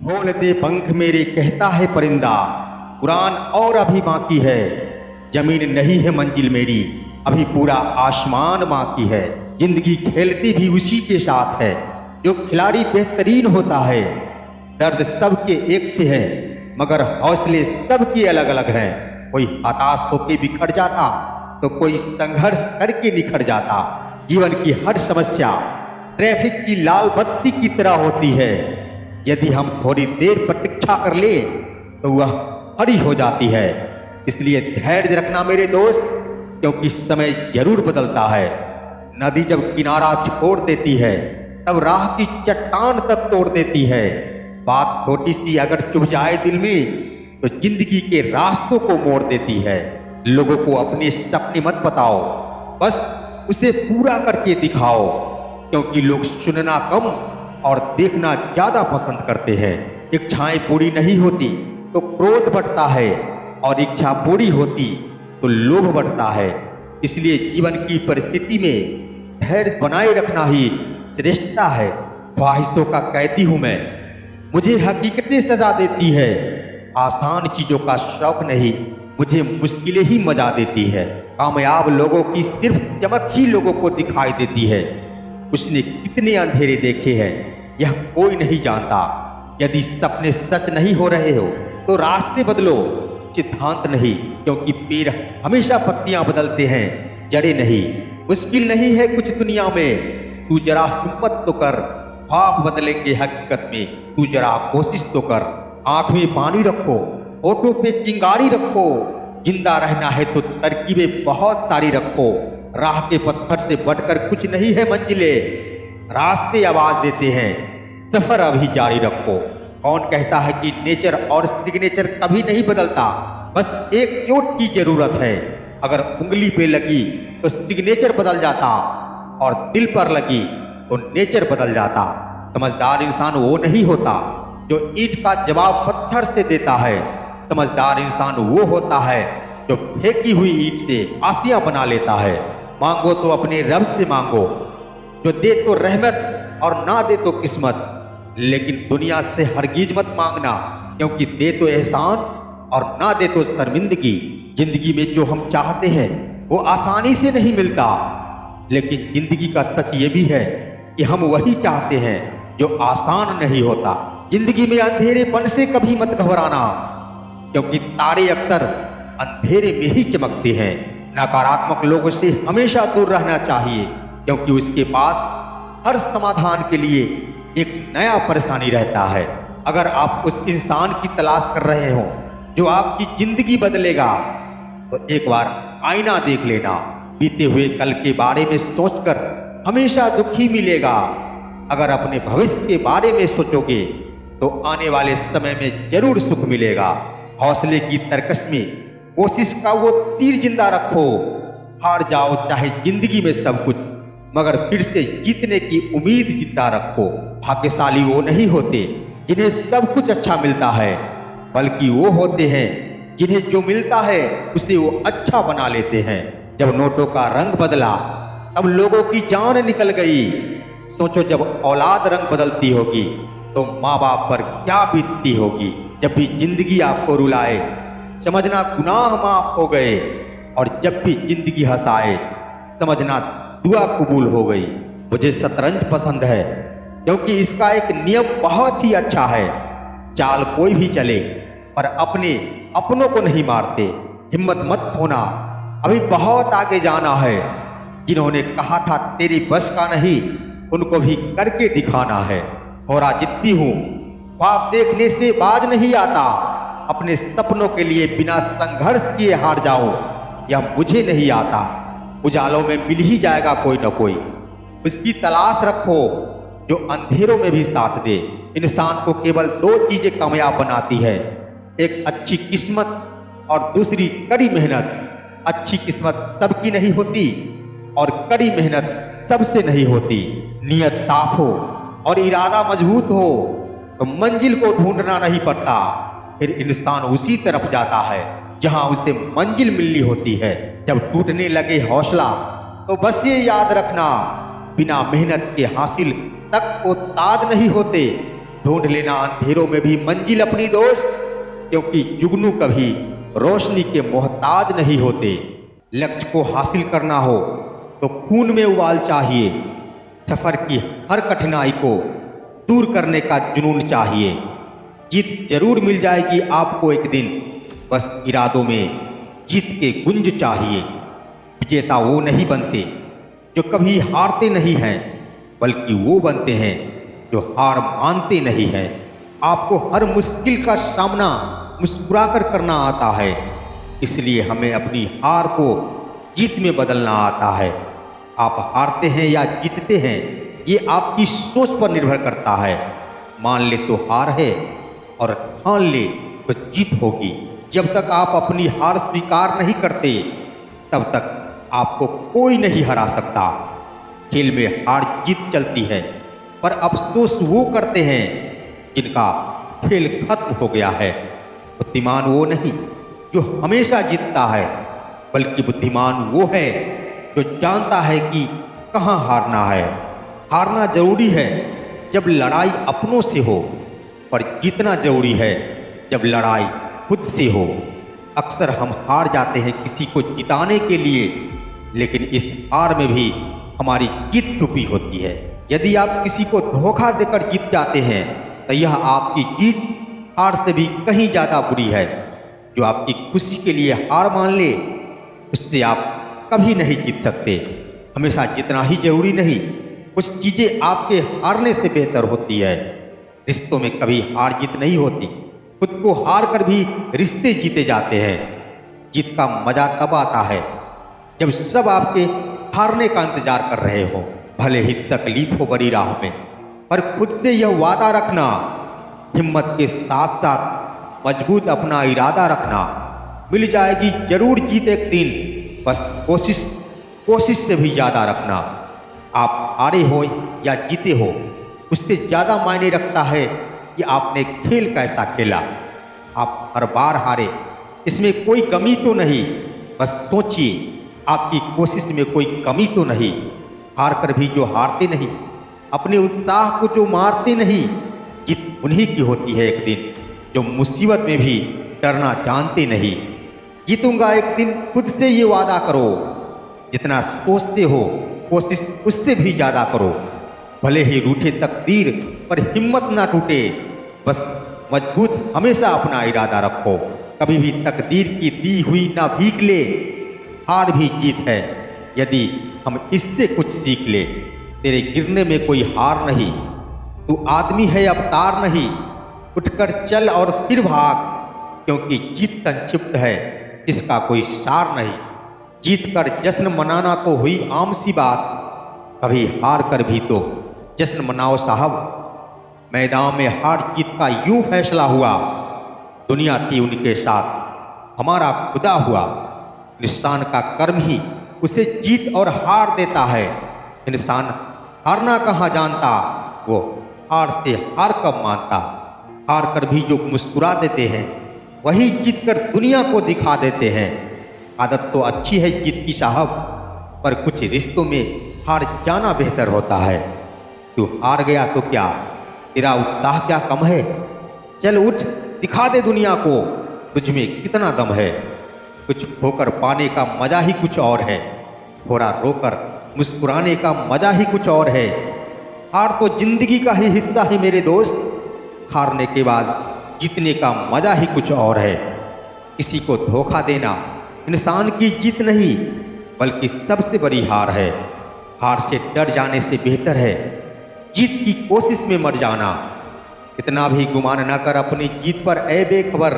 खोल दे पंख मेरे कहता है परिंदा, उड़ान और अभी बाकी है। जमीन नहीं है मंजिल मेरी, अभी पूरा आसमान बाकी है। जिंदगी खेलती भी उसी के साथ है, जो खिलाड़ी बेहतरीन होता है। दर्द सबके एक से है, मगर हौसले सबके अलग अलग हैं। कोई हताश होके बिखर जाता, तो कोई संघर्ष करके निखर जाता। जीवन की हर समस्या ट्रैफिक की लाल बत्ती की तरह होती है। यदि हम थोड़ी देर प्रतीक्षा कर ले तो वह हरी हो जाती है। इसलिए धैर्य रखना मेरे दोस्त, क्योंकि समय जरूर बदलता है। नदी जब किनारा छोड़ देती है, तब राह की चट्टान तक तोड़ देती है। बात छोटी सी अगर चुभ जाए दिल में, तो जिंदगी के रास्तों को मोड़ देती है। लोगों को अपने सपने मत बताओ, बस उसे पूरा करके दिखाओ, क्योंकि लोग सुनना कम और देखना ज्यादा पसंद करते हैं। इच्छाएं पूरी नहीं होती तो क्रोध बढ़ता है, और इच्छा पूरी होती तो लोभ बढ़ता है। इसलिए जीवन की परिस्थिति में धैर्य बनाए रखना ही श्रेष्ठता है। ख्वाहिशों का कैदी हूं मैं, मुझे हकीकतें सजा देती है। आसान चीजों का शौक नहीं, मुझे मुश्किलें ही मजा देती है। कामयाब लोगों की सिर्फ चमक ही लोगों को दिखाई देती है। उसने कितने अंधेरे देखे हैं यह कोई नहीं जानता। यदि सपने सच नहीं हो रहे हो तो रास्ते बदलो, सिद्धांत नहीं, क्योंकि पेड़ हमेशा पत्तियां बदलते हैं, जड़ें नहीं। मुश्किल नहीं है कुछ दुनिया में, तू जरा हिम्मत तो कर। ख्वाब बदलेंगे हकीकत में, तू जरा कोशिश तो कर। आंख में पानी रखो, होठों पे चिंगारी रखो। जिंदा रहना है तो तरकीबें बहुत सारी रखो। राह के पत्थर से बढ़कर कुछ नहीं है मंजिलें, रास्ते आवाज देते हैं, सफर अभी जारी रखो। कौन कहता है कि नेचर और सिग्नेचर कभी नहीं बदलता? बस एक चोट की जरूरत है। अगर उंगली पे लगी तो सिग्नेचर बदल जाता, और दिल पर लगी तो नेचर बदल जाता। समझदार इंसान वो नहीं होता जो ईंट का जवाब पत्थर से देता है। समझदार इंसान वो होता है जो फेंकी हुई ईंट से आसियां बना लेता है। मांगो तो अपने रब से मांगो, जो दे तो रहमत और ना दे तो किस्मत। लेकिन दुनिया से हरगिज मत मांगना, क्योंकि दे तो एहसान और ना दे तो शर्मिंदगी। जिंदगी में जो हम चाहते हैं वो आसानी से नहीं मिलता, लेकिन जिंदगी का सच ये भी है कि हम वही चाहते हैं जो आसान नहीं होता। जिंदगी में अंधेरेपन से कभी मत घबराना, क्योंकि तारे अक्सर अंधेरे में ही चमकते हैं। नकारात्मक लोगों से हमेशा दूर रहना चाहिए, क्योंकि उसके पास हर समाधान के लिए एक नया परेशानी रहता है। अगर आप उस इंसान की तलाश कर रहे हो जो आपकी जिंदगी बदलेगा, तो एक बार आईना देख लेना। बीते हुए कल के बारे में सोचकर हमेशा दुखी मिलेगा। अगर अपने भविष्य के बारे में सोचोगे तो आने वाले समय में जरूर सुख मिलेगा। हौसले की तरकश में कोशिश का वो तीर जिंदा रखो। हार जाओ चाहे जिंदगी में सब कुछ, मगर फिर से जीतने की उम्मीद जिंदा रखो। भाग्यशाली वो नहीं होते जिन्हें सब कुछ अच्छा मिलता है, बल्कि वो होते हैं जिन्हें जो मिलता है उसे वो अच्छा बना लेते हैं। जब नोटों का रंग बदला तब लोगों की जान निकल गई। सोचो जब औलाद रंग बदलती होगी तो माँ बाप पर क्या बीतती होगी। जब भी जिंदगी आपको रुलाए समझना गुनाह माफ हो गए, और जब भी जिंदगी हंसाए समझना दुआ कबूल हो गई। मुझे शतरंज पसंद है, क्योंकि इसका एक नियम बहुत ही अच्छा है। चाल कोई भी चले, पर अपने अपनों को नहीं मारते। हिम्मत मत खोना, अभी बहुत आगे जाना है। जिन्होंने कहा था तेरी बस का नहीं, उनको भी करके दिखाना है। थोड़ा जिद्दी हूं, ख्वाब देखने से बाज नहीं आता। अपने सपनों के लिए बिना संघर्ष किए हार जाऊं, यह मुझे नहीं आता। उजालों में मिल ही जाएगा कोई न कोई, उसकी तलाश रखो जो अंधेरों में भी साथ दे। इंसान को केवल दो चीजें कामयाब बनाती है, एक अच्छी किस्मत और दूसरी कड़ी मेहनत। अच्छी किस्मत सबकी नहीं होती, और कड़ी मेहनत सबसे नहीं होती। नियत साफ हो और इरादा मजबूत हो तो मंजिल को ढूंढना नहीं पड़ता। फिर इंसान उसी तरफ जाता है जहां उसे मंजिल मिलनी होती है। जब टूटने लगे हौसला तो बस ये याद रखना, बिना मेहनत के हासिल तक को ताज नहीं होते। ढूंढ लेना अंधेरों में भी मंजिल अपनी दोस्त, क्योंकि जुगनू कभी रोशनी के मोहताज नहीं होते। लक्ष्य को हासिल करना हो तो खून में उबाल चाहिए, सफर की हर कठिनाई को दूर करने का जुनून चाहिए। जीत जरूर मिल जाएगी आपको एक दिन, बस इरादों में जीत के गुंज चाहिए। विजेता वो नहीं बनते जो कभी हारते नहीं हैं, बल्कि वो बनते हैं जो हार मानते नहीं हैं। आपको हर मुश्किल का सामना मुस्कुराकर करना आता है, इसलिए हमें अपनी हार को जीत में बदलना आता है। आप हारते हैं या जीतते हैं, ये आपकी सोच पर निर्भर करता है। मान ले तो हार है और ठान ले तो जीत होगी। जब तक आप अपनी हार स्वीकार नहीं करते, तब तक आपको कोई नहीं हरा सकता। खेल में हार जीत चलती है, पर अफसोस वो करते हैं जिनका खेल खत्म हो गया है। बुद्धिमान वो नहीं जो हमेशा जीतता है, बल्कि बुद्धिमान वो है जो जानता है कि कहाँ हारना है। हारना जरूरी है जब लड़ाई अपनों से हो, पर जीतना जरूरी है जब लड़ाई खुद से हो। अक्सर हम हार जाते हैं किसी को जिताने के लिए, लेकिन इस हार में भी हमारी जीत छुपी होती है। यदि आप किसी को धोखा देकर जीत जाते हैं, तो यह आपकी जीत हार से भी कहीं ज़्यादा बुरी है। जो आपकी खुशी के लिए हार मान ले, उससे आप कभी नहीं जीत सकते। हमेशा जीतना ही जरूरी नहीं, कुछ चीज़ें आपके हारने से बेहतर होती है। रिश्तों में कभी हार जीत नहीं होती, खुद को हार कर भी रिश्ते जीते जाते हैं। जीत का मजा तब आता है जब सब आपके हारने का इंतजार कर रहे हो, भले ही तकलीफ हो बड़ी राह में। पर खुद से यह वादा रखना, हिम्मत के साथ साथ मजबूत अपना इरादा रखना, मिल जाएगी जरूर जीत एक दिन। बस कोशिश से भी ज़्यादा रखना। आप हारे हो या जीते हो, उससे ज़्यादा मायने रखता है कि आपने खेल कैसा खेला। आप हर बार हारे, इसमें कोई कमी तो नहीं। बस सोचिए, आपकी कोशिश में कोई कमी तो नहीं। हार कर भी जो हारते नहीं, अपने उत्साह को जो मारते नहीं, जीत उन्हीं की होती है एक दिन जो मुसीबत में भी डरना जानते नहीं। जीतूंगा एक दिन, खुद से ये वादा करो। जितना सोचते हो, कोशिश उससे भी ज़्यादा करो। भले ही रूठे तकदीर पर हिम्मत ना टूटे, बस मजबूत हमेशा अपना इरादा रखो। कभी भी तकदीर की दी हुई ना भीख ले, हार भी जीत है यदि हम इससे कुछ सीख ले। तेरे गिरने में कोई हार नहीं, तू आदमी है अवतार नहीं। उठकर चल और फिर भाग, क्योंकि जीत संक्षिप्त है, इसका कोई सार नहीं। जीत कर जश्न मनाना तो हुई आम सी बात, कभी हार कर भी तो जश्न मनाओ साहब। मैदान में हार जीत का यूं फैसला हुआ, दुनिया थी उनके साथ, हमारा खुदा हुआ। इंसान का कर्म ही उसे जीत और हार देता है। इंसान हारना कहाँ जानता, वो हार से हार कब मानता। हार कर भी जो मुस्कुरा देते हैं, वही जीत कर दुनिया को दिखा देते हैं। आदत तो अच्छी है जीत की साहब, पर कुछ रिश्तों में हार जाना बेहतर होता है। तू हार गया तो क्या, तेरा उत्साह क्या कम है? चल उठ, दिखा दे दुनिया को तुझ में कितना दम है। कुछ होकर पाने का मजा ही कुछ और है, थोड़ा रोकर मुस्कुराने का मजा ही कुछ और है। हार तो जिंदगी का ही हिस्सा है मेरे दोस्त, हारने के बाद जीतने का मजा ही कुछ और है। किसी को धोखा देना इंसान की जीत नहीं, बल्कि सबसे बड़ी हार है। हार से डर जाने से बेहतर है जीत की कोशिश में मर जाना। इतना भी गुमान न कर अपनी जीत पर ऐ बेखबर,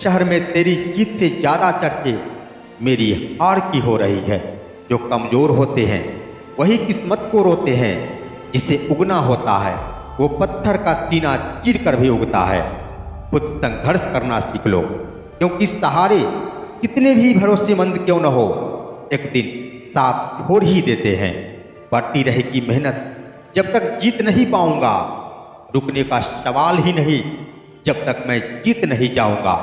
शहर में तेरी जीत से ज़्यादा चर्चे मेरी हार की हो रही है। जो कमज़ोर होते हैं वही किस्मत को रोते हैं, जिसे उगना होता है वो पत्थर का सीना चीर कर भी उगता है। खुद संघर्ष करना सीख लो, क्योंकि सहारे कितने भी भरोसेमंद क्यों न हो, एक दिन साथ छोड़ ही देते हैं। बढ़ती रहेगी मेहनत जब तक जीत नहीं पाऊंगा, रुकने का सवाल ही नहीं जब तक मैं जीत नहीं जाऊंगा।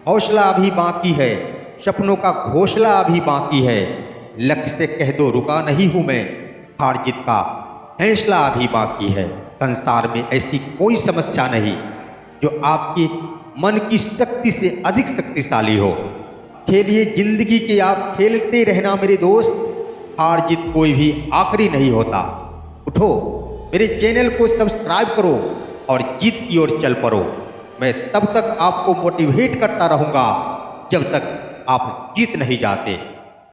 हौसला अभी बाकी है, सपनों का घोंसला अभी बाकी है। लक्ष्य से कह दो रुका नहीं हूं मैं, हार जीत का फैसला अभी बाकी है। संसार में ऐसी कोई समस्या नहीं जो आपके मन की शक्ति से अधिक शक्तिशाली हो। खेलिए जिंदगी के, आप खेलते रहना मेरे दोस्त। हार जीत कोई भी आखिरी नहीं होता। उठो, मेरे चैनल को सब्सक्राइब करो और जीत की ओर चल पड़ो। मैं तब तक आपको मोटिवेट करता रहूँगा जब तक आप जीत नहीं जाते।